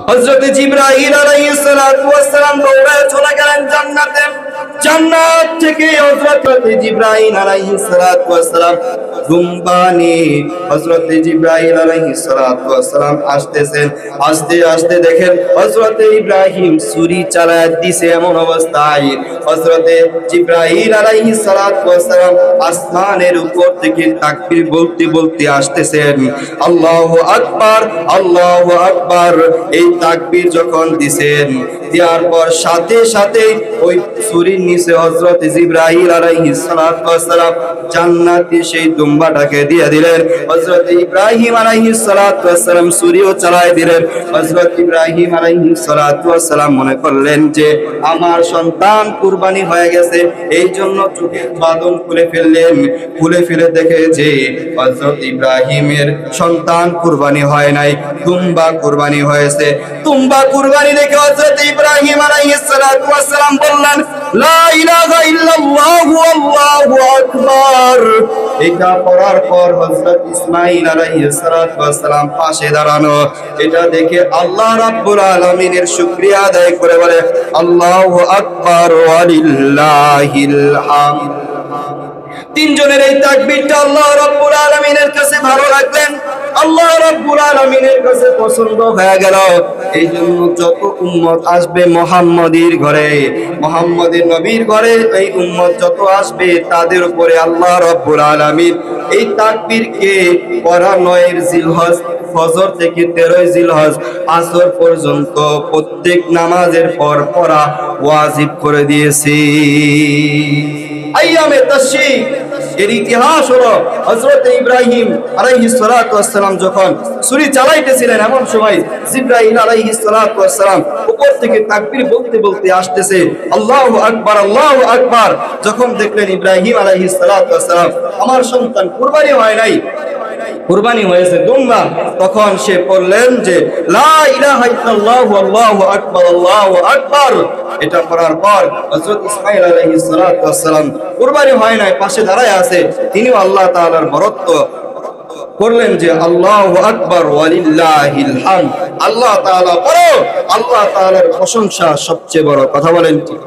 হযরত জিবরাইল আলাইহিস সালাতু ওয়াস সালাম দৌড়ে চলে গেলেন জান্নাতে। জান্নাত থেকে হযরত জিবরাইল আলাইহিস সালাতু ওয়াস সালাম দুম্বা নিয়ে হযরত জিবরাইল আলাইহিস সালাতু ওয়াস সালাম আসতেছেন। আস্তে আস্তে দেখেন হযরত ইব্রাহিম ছুরি চালায় দিছে। এমন অবস্থায় হযরত জিবরাইল আলাইহিস সালাতু ওয়াস সালাম আসমানের উপর থেকে তাকবীর বলতে বলতে আসতেছেন। আল্লাহু আকবার, আল্লাহু আকবার। এই তাকবীর যখন দিছেন, দেওয়ার পর সাথে সাথে ওই ছুরির নিচে হযরত জিবরাইল আলাইহিস সালাতু ওয়াস সালাম জান্নাতি সেই দুম্বাটাকে দিয়ে দিলেন। হযরত ইব্রাহিম আলাইহিস সালাতু ওয়াস সালাম ছুরিও চালায় দিলেন। হযরত ইব্রাহিম আলাইহিস সালাতু ওয়াস সালাম মনে করলেন যে আমার সন্তান কুরবানি হয়ে গেছে, এই জন্য চোখের বাঁধন খুলে ফেললেন। খুলে ফেলে দেখে যে হযরত ইব্রাহিমের সন্তান কুরবানি হয় নাই, দুম্বা কুরবানি হয়েছে। দুম্বা কুরবানি দেখে হযরত ইব্রাহিম আলাইহিস সালাতু ওয়াস সালাম বললেন, লা ইলাহা ইল্লাল্লাহু আল্লাহু আকবার। এটা পড়ার পর হযরত ইসমাঈল আলাইহিস সালাতু ওয়াস সালাম পাশে দাঁড়ানো। এটা দেখে আল্লাহ রাব্বুল আলামিনের শুকরিয়া আদায় করে বলে, আল্লাহু আকবার ওয়া লিল্লাহিল হামদ। তিনজনের এই তাকবীরটা আল্লাহ রাব্বুল আলামিনের কাছে ভালো লাগলেন, আল্লাহ রাব্বুল আলামিনের কাছে পছন্দ হয়ে গেল। এই জন্য যত উম্মত আসবে মুহাম্মদীর ঘরে, মুহাম্মদের নবীর ঘরে, এই উম্মত যত আসবে তাদের উপরে আল্লাহ রাব্বুল আলামিন এই তাকবীরকে পড়া 9 জিলহজ ফজর থেকে 13 জিলহজ আসর পর্যন্ত প্রত্যেক নামাজের পর পড়া ওয়াজিব করে দিয়েছে। আইয়ামে তাশরীক এর ইতিহাস হলো হযরত ইব্রাহিম আলাইহিস সালাতু ওয়াস সালাম যখন ছুরি চালাইতেছিলেন, এমন সময় জিবরাইল আলাইহিস সালাতু ওয়াস সালাম উপর থেকে তাকবীর বলতে বলতে আসতেছে, আল্লাহু আকবার, আল্লাহু আকবার। যখন দেখলেন ইব্রাহিম আলাইহিস সালাতু ওয়াস সালাম আমার সন্তান কুরবানি হয় নাই, কুরবানি হয়েছে দুম্বা, তখন সে বললেন যে লা ইলাহা ইল্লাল্লাহু আল্লাহু আকবার, আল্লাহু আকবার। এটা পড়ার পর হযরত ইসমাঈল আলাইহিস সালাতু ওয়াস সালাম কুরবানি হয় নাই, পাশে দাঁড়ায় আছে, তিনিও আল্লাহ তাআলার বরত্ব করলেন যে আল্লাহু আকবার ওয়া লিল্লাহিল হামদ। আল্লাহ তাআলা বড়, আল্লাহ তাআলার প্রশংসা সবচেয়ে বড়। কথা বলেন ঠিক?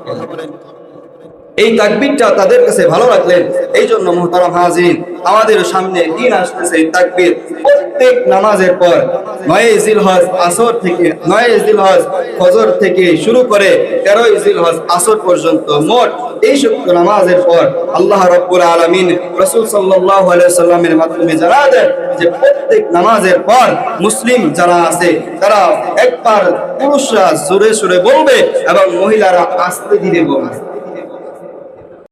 এই তাকবীরটা তাদের কাছে ভালো লাগলেন। এই জন্য মুহতারাম হাজিরিন, আমাদের সামনে দিন আসতেছে এই তাকবীর প্রত্যেক নামাজের পর 9 জিলহজ আসর থেকে 9 জিলহজ ফজর থেকে শুরু করে 13 জিলহজ আসর পর্যন্ত মোট এই সব নামাজের পর আল্লাহ রাব্বুল আলামিন রাসূল সাল্লাল্লাহু আলাইহি সাল্লামের মাধ্যমে জানা দেন যে প্রত্যেক নামাজের পর মুসলিম যারা আছে তারা একবার পুরুষরা জোরে জোরে বলবে এবং মহিলারা আস্তে ধীরে বলবে।